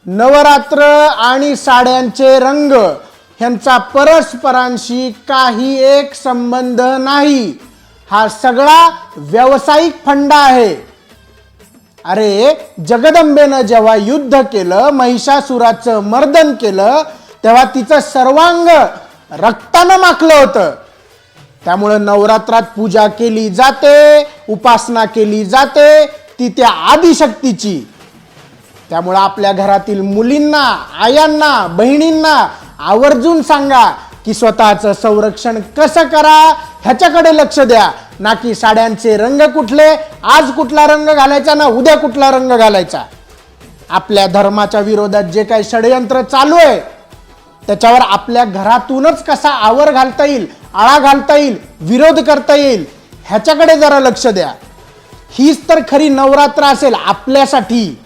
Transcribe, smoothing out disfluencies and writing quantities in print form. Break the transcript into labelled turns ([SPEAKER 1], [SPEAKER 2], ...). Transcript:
[SPEAKER 1] नवरात्र आणि साड्यांचे रंग ह्यांचा परस्परांशी काही एक संबंध नाही। हा सगळा व्यावसायिक फंडा आहे। अरे जगदंबेनं जेव्हा युद्ध केलं, महिषासुराचं मर्दन केलं, तेव्हा तिचं सर्वांग रक्तानं माखलं होतं। त्यामुळे नवरात्रात पूजा केली जाते, उपासना केली जाते ती त्या आदिशक्तीची। त्यामुळे आपल्या घरातील मुलींना, आयांना, बहिणींना आवर्जून सांगा की स्वतःचं संरक्षण कसं करा ह्याच्याकडे लक्ष द्या, ना की साड्यांचे रंग कुठले, आज कुठला रंग घालायचा ना उद्या कुठला रंग घालायचा। आपल्या धर्माच्या विरोधात जे काही षडयंत्र चालू आहे त्याच्यावर आपल्या घरातूनच कसा आवर घालता येईल, आळा घालता येईल, विरोध करता येईल ह्याच्याकडे जरा लक्ष द्या। हीच तर खरी नवरात्र असेल आपल्यासाठी।